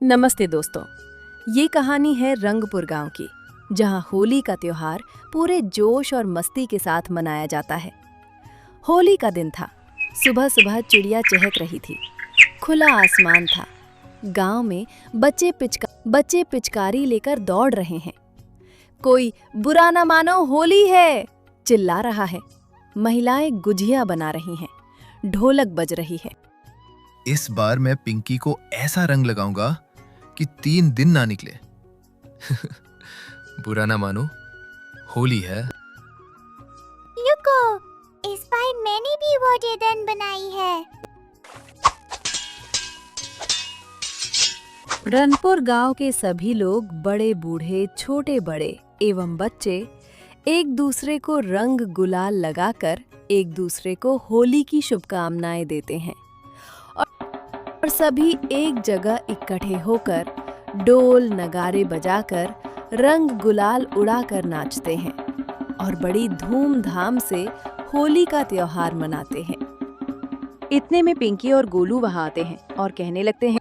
नमस्ते दोस्तों। ये कहानी है रंगपुर गांव की, जहां होली का त्योहार पूरे जोश और मस्ती के साथ मनाया जाता है। होली का दिन था। सुबह सुबह चिड़िया चहक रही थी। खुला आसमान था। गांव में बच्चे पिचकारी लेकर दौड़ रहे हैं। कोई बुरा न मानो, होली है चिल्ला रहा है। महिलाएं गुजिया बना रही हैं। ढोलक बज रही है। इस बार मैं पिंकी को ऐसा रंग लगाऊंगा कि 3 दिन ना निकले। बुरा ना मानो, होली है। रुको, इस बार मैंने भी वो डिजाइन बनाई है। रनपुर गांव के सभी लोग, बड़े बूढ़े, छोटे बड़े एवं बच्चे, एक दूसरे को रंग गुलाल लगाकर एक दूसरे को होली की शुभकामनाएं देते हैं और सभी एक जगह इकट्ठे होकर डोल नगारे बजाकर रंग गुलाल उड़ाकर नाचते हैं और बड़ी धूमधाम से होली का त्योहार मनाते हैं। इतने में पिंकी और गोलू वहां आते हैं और कहने लगते हैं,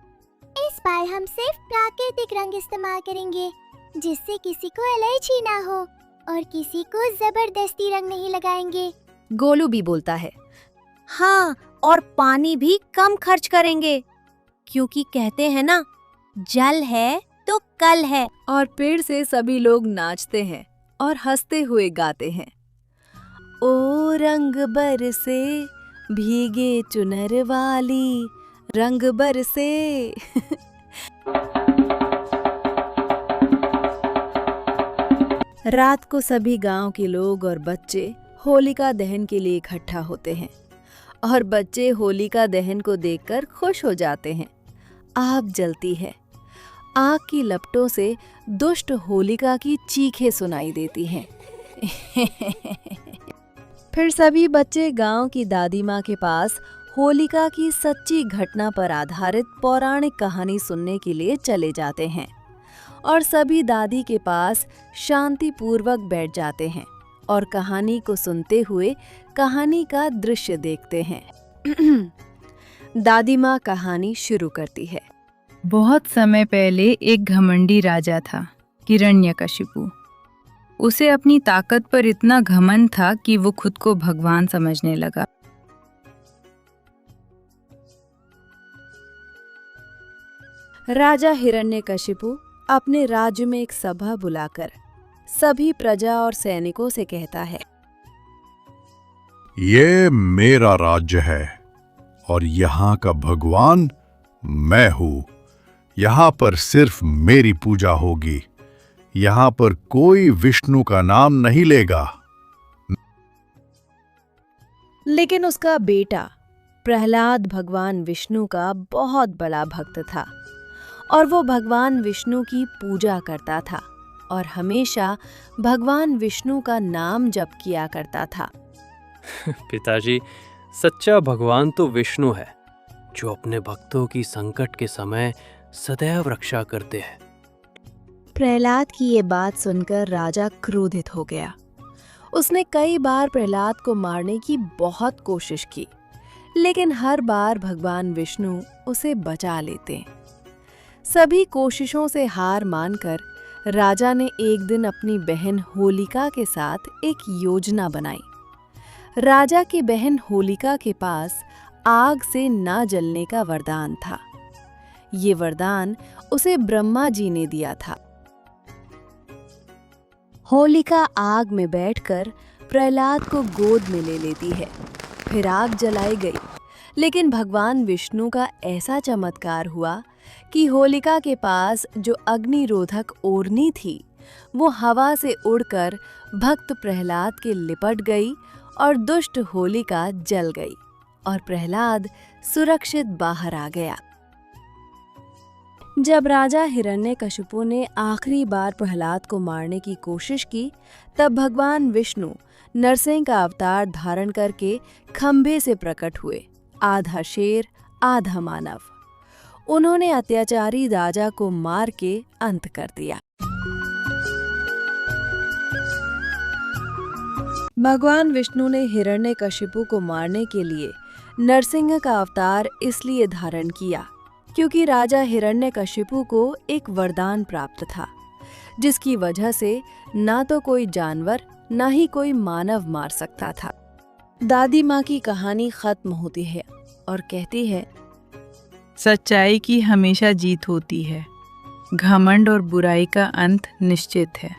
इस बार हम सिर्फ प्राकृतिक रंग इस्तेमाल करेंगे, जिससे किसी को एलर्जी ना हो, और किसी को जबरदस्ती रंग नहीं लगाएंगे। गोलू भी बोलता है, हाँ, और पानी भी कम खर्च करेंगे, क्योंकि कहते हैं ना, जल है तो कल है। और फिर से सभी लोग नाचते हैं और हंसते हुए गाते हैं। ओ रंग बरसे भीगे चुनर वाली, रंग बरसे। रात को सभी गांव के लोग और बच्चे होलिका दहन के लिए इकट्ठा होते हैं और बच्चे होलिका दहन को देखकर खुश हो जाते हैं। आग जलती है। आग की लपटों से दुष्ट होलिका की चीखें सुनाई देती हैं। फिर सभी बच्चे गांव की दादी माँ के पास होलिका की सच्ची घटना पर आधारित पौराणिक कहानी सुनने के लिए चले जाते हैं और सभी दादी के पास शांतिपूर्वक बैठ जाते हैं और कहानी को सुनते हुए कहानी का दृश्य देखते हैं। दादी माँ कहानी शुरू करती है। बहुत समय पहले एक घमंडी राजा था, हिरण्यकशिपु। उसे अपनी ताकत पर इतना घमंड था कि वो खुद को भगवान समझने लगा। राजा हिरण्यकशिपु अपने राज्य में एक सभा बुलाकर सभी प्रजा और सैनिकों से कहता है, ये मेरा राज्य है और यहाँ का भगवान मैं हूँ। यहाँ पर सिर्फ मेरी पूजा होगी। यहाँ पर कोई विष्णु का नाम नहीं लेगा। लेकिन उसका बेटा प्रहलाद भगवान विष्णु का बहुत बड़ा भक्त था और वो भगवान विष्णु की पूजा करता था और हमेशा भगवान विष्णु का नाम जप किया करता था। पिताजी, सच्चा भगवान तो विष्णु है, जो अपने भक्तों की संकट के समय सदैव रक्षा करते हैं। प्रहलाद की ये बात सुनकर राजा क्रोधित हो गया। उसने कई बार प्रहलाद को मारने की बहुत कोशिश की, लेकिन हर बार भगवान विष्णु उसे बचा लेते। सभी कोशिशों से हार मानकर राजा ने एक दिन अपनी बहन होलिका के साथ एक योजना बनाई। राजा की बहन होलिका के पास आग से ना जलने का वरदान था। ये वरदान उसे ब्रह्मा जी ने दिया था। होलिका आग में बैठकर प्रहलाद को गोद में ले लेती है। फिर आग जलाई गई, लेकिन भगवान विष्णु का ऐसा चमत्कार हुआ कि होलिका के पास जो अग्निरोधक ओढ़नी थी, वो हवा से उड़कर भक्त प्रहलाद के लिपट गई और दुष्ट होलिका जल गई और प्रहलाद सुरक्षित बाहर आ गया। जब राजा हिरण्यकशिपु ने आखिरी बार प्रहलाद को मारने की कोशिश की, तब भगवान विष्णु नरसिंह का अवतार धारण करके खंभे से प्रकट हुए, आधा शेर आधा मानव। उन्होंने अत्याचारी राजा को मार के अंत कर दिया। भगवान विष्णु ने हिरण्यकशिपु को मारने के लिए नरसिंह का अवतार इसलिए धारण किया क्योंकि राजा हिरण्यकशिपु को एक वरदान प्राप्त था, जिसकी वजह से ना तो कोई जानवर ना ही कोई मानव मार सकता था। दादी माँ की कहानी खत्म होती है और कहती है, सच्चाई की हमेशा जीत होती है, घमंड और बुराई का अंत निश्चित है।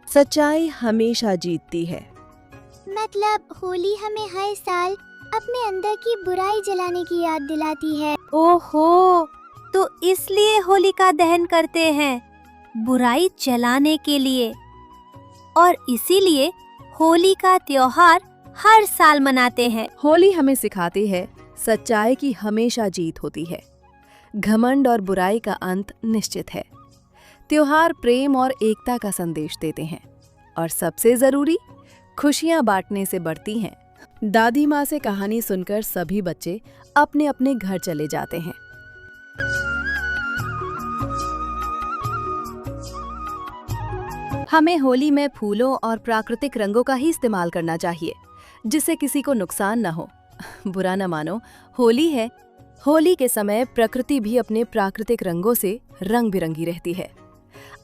सच्चाई हमेशा जीतती है। मतलब होली हमें हर साल अपने अंदर की बुराई जलाने की याद दिलाती है। ओहो, तो इसलिए होलिका दहन करते हैं, बुराई जलाने के लिए। और इसीलिए होली का त्योहार हर साल मनाते हैं। होली हमें सिखाती है सच्चाई की हमेशा जीत होती है, घमंड और बुराई का अंत निश्चित है। त्योहार प्रेम और एकता का संदेश देते हैं और सबसे जरूरी, खुशियां बांटने से बढ़ती हैं। दादी माँ से कहानी सुनकर सभी बच्चे अपने अपने घर चले जाते हैं। हमें होली में फूलों और प्राकृतिक रंगों का ही इस्तेमाल करना चाहिए, जिससे किसी को नुकसान न हो। बुरा न मानो, होली है। होली के समय प्रकृति भी अपने प्राकृतिक रंगों से रंग बिरंगी रहती है।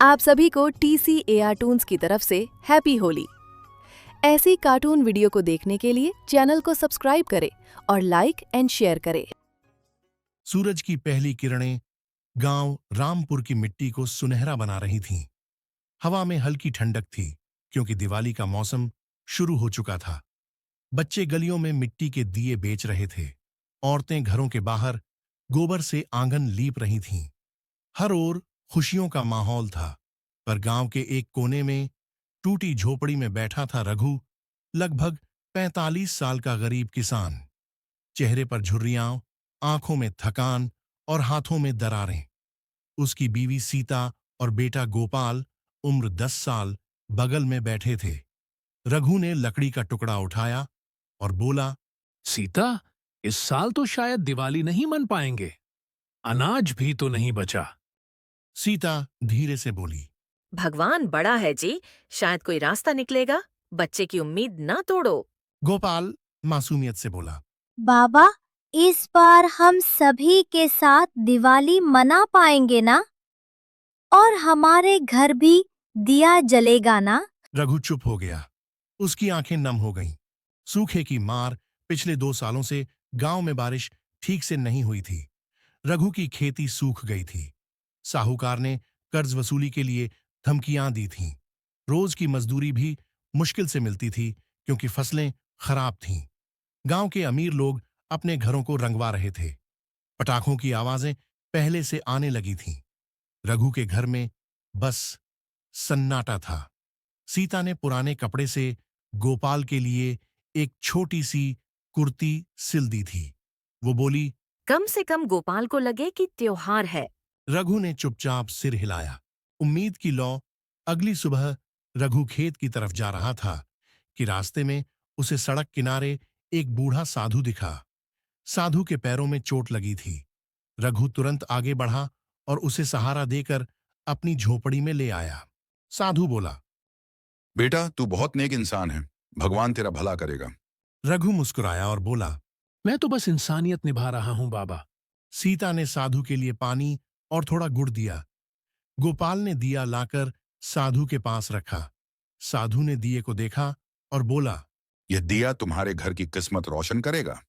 आप सभी को TCAR टून्स की तरफ से हैप्पी होली। ऐसी कार्टून वीडियो को देखने के लिए चैनल को सब्सक्राइब करें और लाइक एंड शेयर करें। सूरज की पहली किरणें गांव रामपुर की मिट्टी को सुनहरा बना रही थीं। हवा में हल्की ठंडक थी, क्योंकि दिवाली का मौसम शुरू हो चुका था। बच्चे गलियों में मिट्टी के दिए बेच रहे थे। औरतें घरों के बाहर गोबर से आंगन लीप रही थीं। हर ओर खुशियों का माहौल था, पर गांव के एक कोने में टूटी झोपड़ी में बैठा था रघु, लगभग 45 साल का गरीब किसान। चेहरे पर झुर्रियां, आंखों में थकान और हाथों में दरारें। उसकी बीवी सीता और बेटा गोपाल, उम्र 10 साल, बगल में बैठे थे। रघु ने लकड़ी का टुकड़ा उठाया और बोला, सीता, इस साल तो शायद दिवाली नहीं मन पाएंगे। अनाज भी तो नहीं बचा। सीता धीरे से बोली, भगवान बड़ा है जी, शायद कोई रास्ता निकलेगा। बच्चे की उम्मीद ना तोड़ो। गोपाल मासूमियत से बोला, बाबा, इस बार हम सभी के साथ दिवाली मना पाएंगे ना? और हमारे घर भी दिया जलेगा ना? रघु चुप हो गया। उसकी आंखें नम हो गईं। सूखे की मार, पिछले 2 सालों से गांव में बारिश ठीक से नहीं हुई थी। रघु की खेती सूख गई थी। साहूकार ने कर्ज वसूली के लिए धमकियां दी थीं। रोज की मजदूरी भी मुश्किल से मिलती थी, क्योंकि फसलें खराब थीं। गांव के अमीर लोग अपने घरों को रंगवा रहे थे। पटाखों की आवाजें पहले से आने लगी थीं। रघु के घर में बस सन्नाटा था। सीता ने पुराने कपड़े से गोपाल के लिए एक छोटी सी कुर्ती सिल दी थी। वो बोली, कम से कम गोपाल को लगे कि त्योहार है। रघु ने चुपचाप सिर हिलाया। उम्मीद की लौ। अगली सुबह रघु खेत की तरफ जा रहा था कि रास्ते में उसे सड़क किनारे एक बूढ़ा साधु दिखा। साधु के पैरों में चोट लगी थी। रघु तुरंत आगे बढ़ा और उसे सहारा देकर अपनी झोपड़ी में ले आया। साधु बोला, बेटा, तू बहुत नेक इंसान है, भगवान तेरा भला करेगा। रघु मुस्कुराया और बोला, मैं तो बस इंसानियत निभा रहा हूं बाबा। सीता ने साधु के लिए पानी और थोड़ा गुड़ दिया। गोपाल ने दिया लाकर साधु के पास रखा। साधु ने दिए को देखा और बोला, यह दिया तुम्हारे घर की किस्मत रोशन करेगा।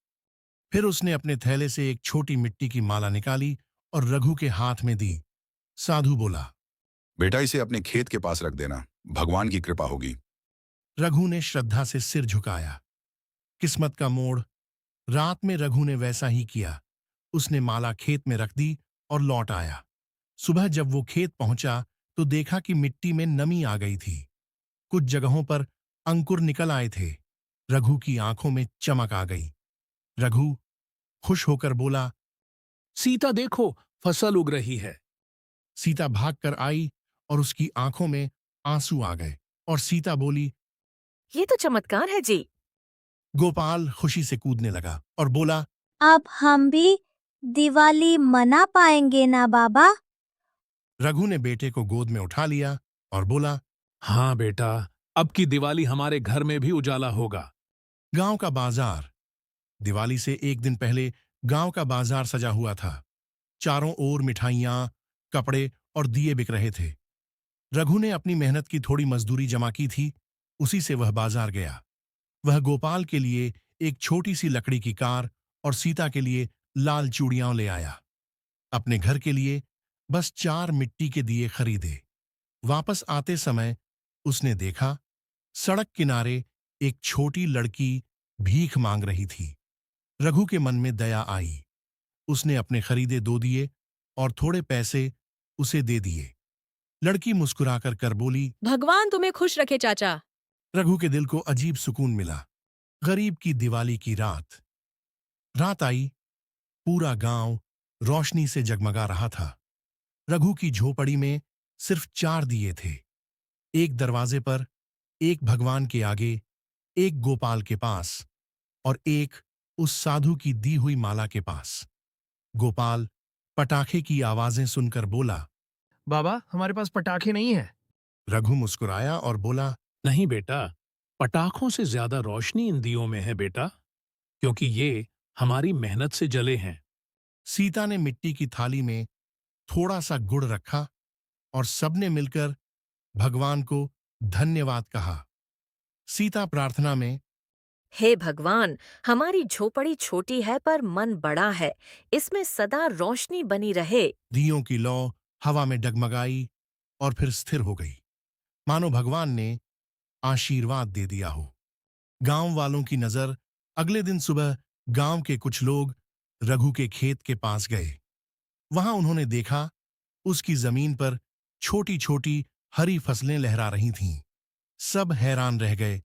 फिर उसने अपने थैले से एक छोटी मिट्टी की माला निकाली और रघु के हाथ में दी। साधु बोला, बेटा, इसे अपने खेत के पास रख देना, भगवान की कृपा होगी। रघु ने श्रद्धा से सिर झुकाया। किस्मत का मोड़। रात में रघु ने वैसा ही किया। उसने माला खेत में रख दी और लौट आया। सुबह जब वो खेत पहुंचा तो देखा कि मिट्टी में नमी आ गई थी। कुछ जगहों पर अंकुर निकल आए थे। रघु की आंखों में चमक आ गई। रघु खुश होकर बोला, सीता देखो, फसल उग रही है। सीता भागकर आई और उसकी आंखों में आंसू आ गए और सीता बोली, ये तो चमत्कार है जी। गोपाल खुशी से कूदने लगा और बोला, अब हम भी दिवाली मना पाएंगे ना बाबा? रघु ने बेटे को गोद में उठा लिया और बोला, हाँ बेटा, अब की दिवाली हमारे घर में भी उजाला होगा। गांव का बाजार। दिवाली से एक दिन पहले गांव का बाजार सजा हुआ था। चारों ओर मिठाइयां, कपड़े और दिए बिक रहे थे। रघु ने अपनी मेहनत की थोड़ी मजदूरी जमा की थी, उसी से वह बाजार गया। वह गोपाल के लिए एक छोटी सी लकड़ी की कार और सीता के लिए लाल चूड़ियां ले आया। अपने घर के लिए बस 4 मिट्टी के दिए खरीदे। वापस आते समय उसने देखा सड़क किनारे एक छोटी लड़की भीख मांग रही थी। रघु के मन में दया आई। उसने अपने खरीदे 2 दिए और थोड़े पैसे उसे दे दिए। लड़की मुस्कुराकर कर बोली, भगवान तुम्हें खुश रखे चाचा। रघु के दिल को अजीब सुकून मिला। गरीब की दिवाली की रात। रात आई, पूरा गांव रोशनी से जगमगा रहा था। रघु की झोपड़ी में सिर्फ 4 दिए थे। एक दरवाजे पर, एक भगवान के आगे, एक गोपाल के पास और एक उस साधु की दी हुई माला के पास। गोपाल पटाखे की आवाजें सुनकर बोला, बाबा, हमारे पास पटाखे नहीं है। रघु मुस्कुराया और बोला, नहीं बेटा, पटाखों से ज्यादा रोशनी इन दियों में है बेटा, क्योंकि ये हमारी मेहनत से जले हैं। सीता ने मिट्टी की थाली में थोड़ा सा गुड़ रखा और सबने मिलकर भगवान को धन्यवाद कहा। सीता प्रार्थना में, हे भगवान, हमारी झोपड़ी छोटी है पर मन बड़ा है, इसमें सदा रोशनी बनी रहे। दियों की लौ हवा में डगमगाई और फिर स्थिर हो गई, मानो भगवान ने आशीर्वाद दे दिया हो। गांव वालों की नजर अगले दिन सुबह गांव के कुछ लोग रघु के खेत के पास गए। वहां उन्होंने देखा उसकी जमीन पर छोटी छोटी हरी फसलें लहरा रही थीं। सब हैरान रह गए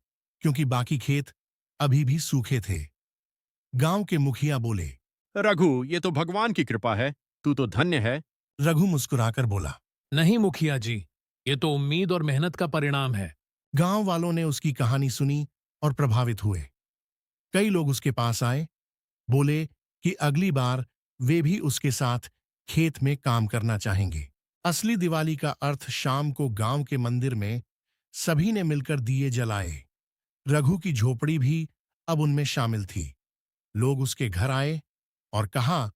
क्योंकि बाकी खेत अभी भी सूखे थे। गांव के मुखिया बोले, रघु, ये तो भगवान की कृपा है, तू तो धन्य है। रघु मुस्कुराकर बोला, नहीं मुखिया जी, ये तो उम्मीद और मेहनत का परिणाम है। गांव वालों ने उसकी कहानी सुनी और प्रभावित हुए। कई लोग उसके पास आए, बोले कि अगली बार वे भी उसके साथ खेत में काम करना चाहेंगे। असली दिवाली का अर्थ शाम को गांव के मंदिर में सभी ने मिलकर दिए जलाए। रघु की झोपड़ी भी अब उनमें शामिल थी। लोग उसके घर आए और कहा,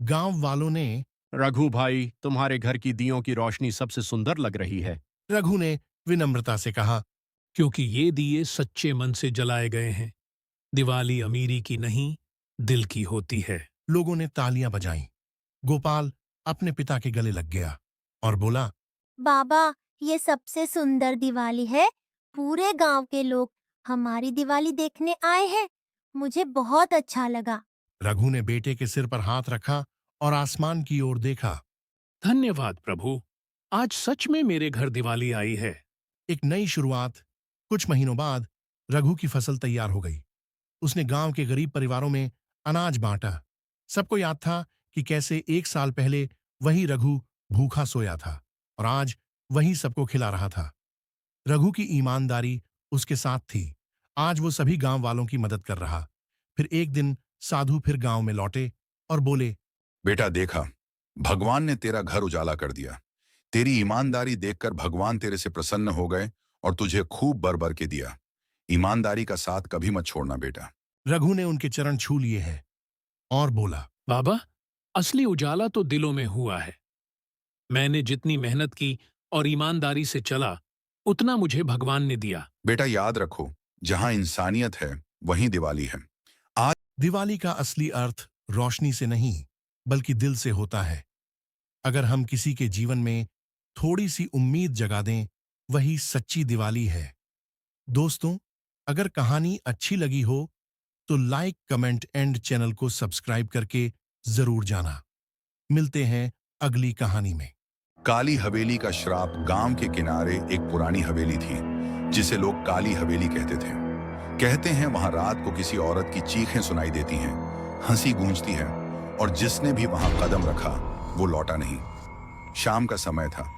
गांव वालों ने, रघु भाई, तुम्हारे घर की दियों की रोशनी सबसे सुंदर लग रही है। रघु ने विनम्रता से कहा, क्योंकि ये दिए सच्चे मन से जलाए गए हैं। दिवाली अमीरी की नहीं, दिल की होती है। लोगों ने तालियां बजाईं। गोपाल अपने पिता के गले लग गया और बोला, बाबा, ये सबसे सुंदर दिवाली है। पूरे गांव के लोग हमारी दिवाली देखने आए हैं। मुझे बहुत अच्छा लगा। रघु ने बेटे के सिर पर हाथ रखा और आसमान की ओर देखा। धन्यवाद प्रभु, आज सच में मेरे घर दिवाली आई है। एक नई शुरुआत। कुछ महीनों बाद रघु की फसल तैयार हो गई। उसने गांव के गरीब परिवारों में अनाज बांटा। सबको याद था कि कैसे 1 साल पहले वही रघु भूखा सोया था और आज वही सबको खिला रहा था। रघु की ईमानदारी उसके साथ थी। आज वो सभी गांव वालों की मदद कर रहा। फिर एक दिन साधु फिर गांव में लौटे और बोले, बेटा, देखा, भगवान ने तेरा घर उजाला कर दिया। तेरी ईमानदारी देखकर भगवान तेरे से प्रसन्न हो गए और तुझे खूब बर के दिया। ईमानदारी का साथ कभी मत छोड़ना बेटा। रघु ने उनके चरण छू लिए हैं और बोला, बाबा, असली उजाला तो दिलों में हुआ है। मैंने जितनी मेहनत की और ईमानदारी से चला, उतना मुझे भगवान ने दिया। बेटा, याद रखो, जहां इंसानियत है वहीं दिवाली है। आज दिवाली का असली अर्थ रोशनी से नहीं बल्कि दिल से होता है। अगर हम किसी के जीवन में थोड़ी सी उम्मीद जगा दें, वही सच्ची दिवाली है। दोस्तों, अगर कहानी अच्छी लगी हो तो लाइक, कमेंट एंड चैनल को सब्सक्राइब करके जरूर जाना। मिलते हैं अगली कहानी में। काली हवेली का श्राप। गांव के किनारे एक पुरानी हवेली थी जिसे लोग काली हवेली कहते थे। कहते हैं वहां रात को किसी औरत की चीखें सुनाई देती हैं, हंसी गूंजती है और जिसने भी वहां कदम रखा वो लौटा नहीं। शाम का समय था।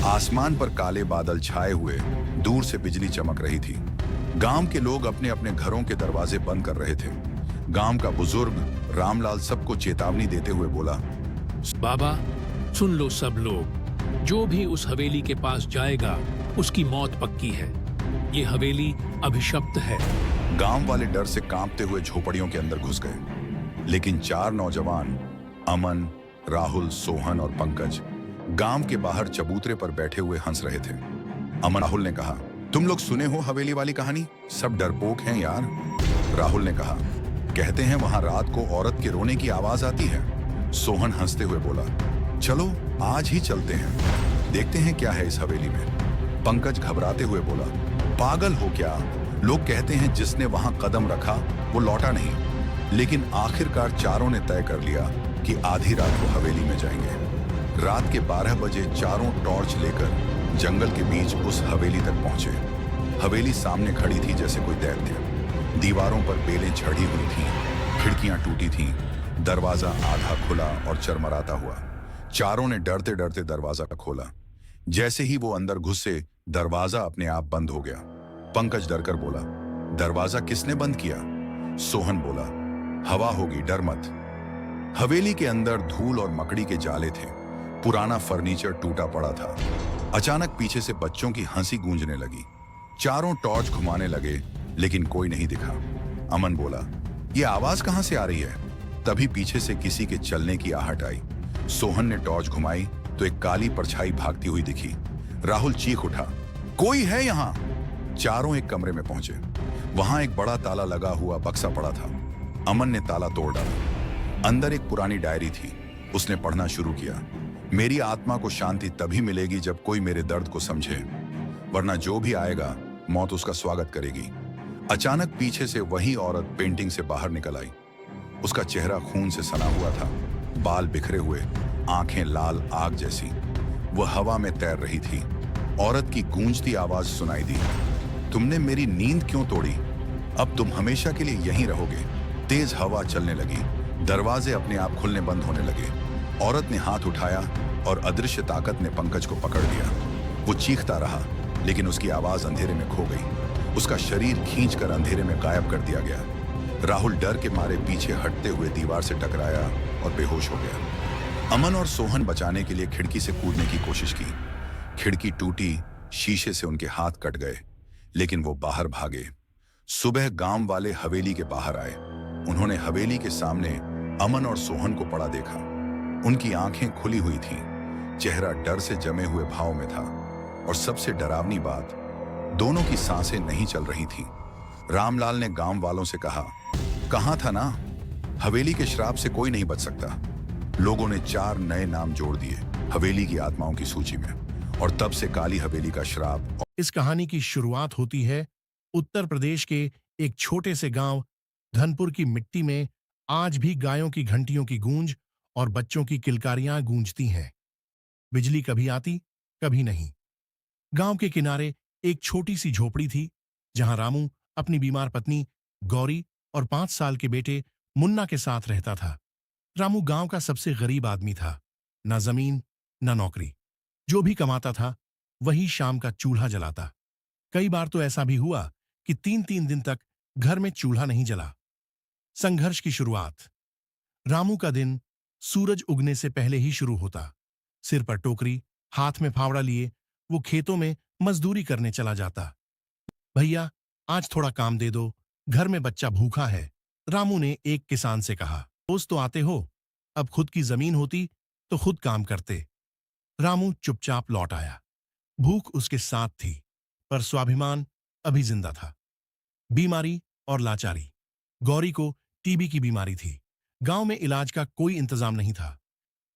आसमान पर काले बादल छाए हुए, दूर से बिजली चमक रही थी। गांव के लोग अपने अपने घरों के दरवाजे बंद कर रहे थे। गांव का बुजुर्ग रामलाल सबको चेतावनी देते हुए बोला, बाबा, सुन लो सब लोग, जो भी उस हवेली के पास जाएगा उसकी मौत पक्की है। ये हवेली अभिशप्त है। गांव वाले डर से कांपते हुए झोपड़ियों के अंदर घुस गए, लेकिन 4 नौजवान अमन, राहुल, सोहन और पंकज गांव के बाहर चबूतरे पर बैठे हुए हंस रहे थे। अमन राहुल ने कहा, तुम लोग सुने हो हवेली वाली कहानी? सब डरपोक हैं यार। राहुल ने कहा, कहते हैं वहां रात को औरत के रोने की आवाज आती है। सोहन हंसते हुए बोला, चलो आज ही चलते हैं, देखते हैं क्या है इस हवेली में। पंकज घबराते हुए बोला, पागल हो क्या? लोग कहते हैं जिसने वहां कदम रखा वो लौटा नहीं। लेकिन आखिरकार चारों ने तय कर लिया कि आधी रात को हवेली में जाएंगे। रात के 12 बजे चारों टॉर्च लेकर जंगल के बीच उस हवेली तक पहुंचे। हवेली सामने खड़ी थी जैसे कोई दैत्य। दीवारों पर बेलें चढ़ी हुई थीं, खिड़कियां टूटी थीं, दरवाजा आधा खुला और चरमराता हुआ। चारों ने डरते डरते दरवाजा खोला। जैसे ही वो अंदर घुसे, दरवाजा अपने आप बंद हो गया। पंकज डरकर बोला, दरवाजा किसने बंद किया? सोहन बोला, हवा होगी, डर मत। हवेली के अंदर धूल और मकड़ी के जाले थे। पुराना फर्नीचर टूटा पड़ा था। अचानक पीछे से बच्चों की हंसी गूंजने लगी। चारों टॉर्च घुमाने लगे, लेकिन कोई नहीं दिखा। अमन बोला, ये आवाज कहां से आ रही है? तभी पीछे से किसी के चलने की आहट आई। सोहन ने टॉर्च घुमाई तो एक काली परछाई भागती हुई दिखी। राहुल चीख उठा, कोई है यहाँ? चारों एक कमरे में पहुंचे। वहां एक बड़ा ताला लगा हुआ बक्सा पड़ा था। अमन ने ताला तोड़ डाला। अंदर एक पुरानी डायरी थी। उसने पढ़ना शुरू किया, मेरी आत्मा को शांति तभी मिलेगी जब कोई मेरे दर्द को समझे, वरना जो भी आएगा मौत उसका स्वागत करेगी। अचानक पीछे से वही औरत पेंटिंग से बाहर निकल आई। उसका चेहरा खून से सना हुआ था, बाल बिखरे हुए, आंखें लाल आग जैसी। वह हवा में तैर रही थी। औरत की गूंजती आवाज सुनाई दी, तुमने मेरी नींद क्यों तोड़ी? अब तुम हमेशा के लिए यहीं रहोगे। तेज हवा चलने लगी। दरवाजे अपने आप खुलने बंद होने लगे। औरत ने हाथ उठाया और अदृश्य ताकत ने पंकज को पकड़ लिया। वो चीखता रहा, लेकिन उसकी आवाज अंधेरे में खो गई। उसका शरीर खींचकर अंधेरे में गायब कर दिया गया। राहुल डर के मारे पीछे हटते हुए दीवार से टकराया और बेहोश हो गया। अमन और सोहन बचाने के लिए खिड़की से कूदने की कोशिश की। खिड़की टूटी, शीशे से उनके हाथ कट गए, लेकिन वो बाहर भागे। सुबह गांव वाले हवेली के बाहर आए। उन्होंने हवेली के सामने अमन और सोहन को पड़ा देखा। उनकी आंखें खुली हुई थीं, चेहरा डर से जमे हुए भाव में था, और सबसे डरावनी बात, दोनों की सांसें नहीं चल रही थीं। रामलाल ने गांव वालों से कहा, कहा था ना, हवेली के श्राप से कोई नहीं बच सकता। लोगों ने 4 नए नाम जोड़ दिए हवेली की आत्माओं की सूची में, और तब से काली हवेली का श्राप। इस कहानी की शुरुआत होती है उत्तर प्रदेश के एक छोटे से गांव धनपुर की मिट्टी में। आज भी गायों की घंटियों की गूंज और बच्चों की किलकारियां गूंजती हैं। बिजली कभी आती, कभी नहीं। गांव के किनारे एक छोटी सी झोपड़ी थी, जहां रामू अपनी बीमार पत्नी गौरी और 5 साल के बेटे मुन्ना के साथ रहता था। रामू गांव का सबसे गरीब आदमी था। ना जमीन, ना नौकरी। जो भी कमाता था वही शाम का चूल्हा जलाता। कई बार तो ऐसा भी हुआ कि 3-3 दिन तक घर में चूल्हा नहीं जला। संघर्ष की शुरुआत। रामू का दिन सूरज उगने से पहले ही शुरू होता। सिर पर टोकरी, हाथ में फावड़ा लिए वो खेतों में मजदूरी करने चला जाता। भैया, आज थोड़ा काम दे दो, घर में बच्चा भूखा है, रामू ने एक किसान से कहा। रोज तो आते हो, अब खुद की जमीन होती तो खुद काम करते। रामू चुपचाप लौट आया। भूख उसके साथ थी, पर स्वाभिमान अभी जिंदा था। बीमारी और लाचारी। गौरी को टीबी की बीमारी थी। गांव में इलाज का कोई इंतजाम नहीं था।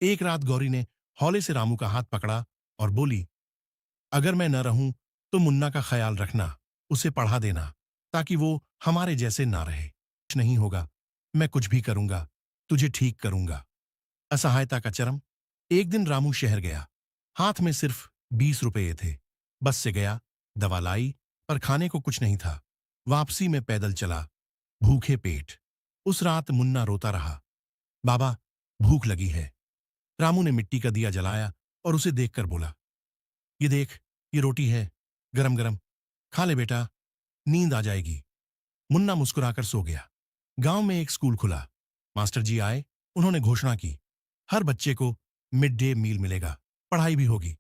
एक रात गौरी ने हौले से रामू का हाथ पकड़ा और बोली, अगर मैं न रहूं तो मुन्ना का ख्याल रखना, उसे पढ़ा देना, ताकि वो हमारे जैसे ना रहे। कुछ नहीं होगा, मैं कुछ भी करूंगा, तुझे ठीक करूंगा। असहायता का चरम। एक दिन रामू शहर गया। हाथ में सिर्फ 20 रुपये थे। बस से गया, दवा लाई, पर खाने को कुछ नहीं था। वापसी में पैदल चला, भूखे पेट। उस रात मुन्ना रोता रहा, बाबा भूख लगी है। रामू ने मिट्टी का दिया जलाया और उसे देखकर बोला, ये देख, ये रोटी है, गरम गरम, खा ले बेटा, नींद आ जाएगी। मुन्ना मुस्कुराकर सो गया। गांव में एक स्कूल खुला। मास्टर जी आए। उन्होंने घोषणा की, हर बच्चे को मिड डे मील मिलेगा, पढ़ाई भी होगी।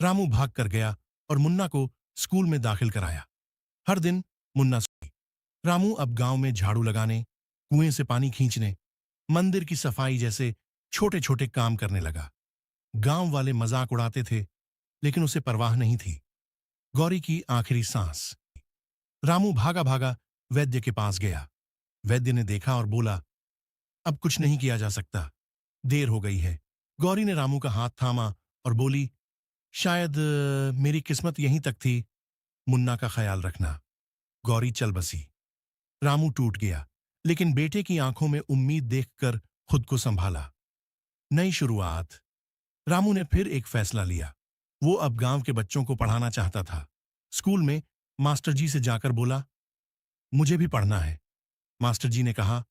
रामू भाग कर गया और मुन्ना को स्कूल में दाखिल कराया। हर दिन मुन्ना सोई। रामू अब गांव में झाड़ू लगाने, कुएं से पानी खींचने, मंदिर की सफाई जैसे छोटे छोटे काम करने लगा। गांव वाले मजाक उड़ाते थे, लेकिन उसे परवाह नहीं थी। गौरी की आखिरी सांस। रामू भागा भागा वैद्य के पास गया। वैद्य ने देखा और बोला, अब कुछ नहीं किया जा सकता, देर हो गई है। गौरी ने रामू का हाथ थामा और बोली, शायद मेरी किस्मत यहीं तक थी, मुन्ना का ख्याल रखना। गौरी चल बसी। रामू टूट गया, लेकिन बेटे की आंखों में उम्मीद देखकर खुद को संभाला। नई शुरुआत। रामू ने फिर एक फैसला लिया। वो अब गांव के बच्चों को पढ़ाना चाहता था। स्कूल में मास्टर जी से जाकर बोला, मुझे भी पढ़ना है। मास्टर जी ने कहा,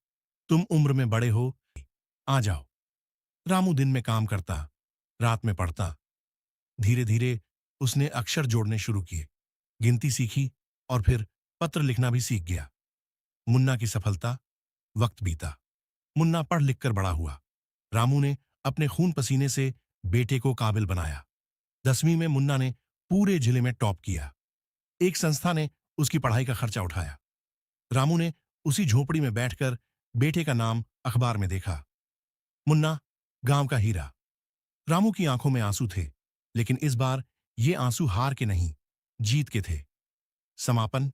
तुम उम्र में बड़े हो, आ जाओ। रामू दिन में काम करता, रात में पढ़ता। धीरे धीरे उसने अक्षर जोड़ने शुरू किए, गिनती सीखी और फिर पत्र लिखना भी सीख गया। मुन्ना की सफलता। वक्त बीता। मुन्ना पढ़ लिखकर बड़ा हुआ। रामू ने अपने खून पसीने से बेटे को काबिल बनाया। 10वीं में मुन्ना ने पूरे जिले में टॉप किया। एक संस्था ने उसकी पढ़ाई का खर्चा उठाया। रामू ने उसी झोपड़ी में बैठकर बेटे का नाम अखबार में देखा। मुन्ना, गांव का हीरा। रामू की आंखों में आंसू थे, लेकिन इस बार ये आंसू हार के नहीं, जीत के थे। समापन।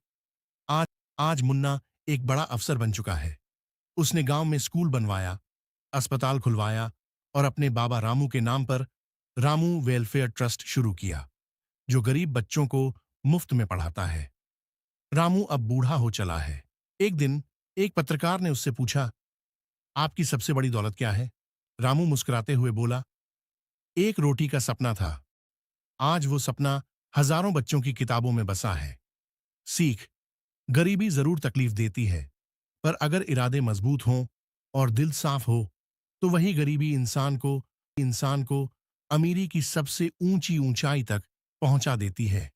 आज मुन्ना एक बड़ा अफसर बन चुका है। उसने गांव में स्कूल बनवाया, अस्पताल खुलवाया और अपने बाबा रामू के नाम पर रामू वेलफेयर ट्रस्ट शुरू किया, जो गरीब बच्चों को मुफ्त में पढ़ाता है। रामू अब बूढ़ा हो चला है। एक दिन एक पत्रकार ने उससे पूछा, आपकी सबसे बड़ी दौलत क्या है? रामू मुस्कुराते हुए बोला, एक रोटी का सपना था। आज वो सपना हजारों बच्चों की किताबों में बसा है। सीख। गरीबी जरूर तकलीफ देती है, पर अगर इरादे मजबूत हों और दिल साफ हो, तो वही गरीबी इंसान को अमीरी की सबसे ऊंची ऊंचाई तक पहुंचा देती है।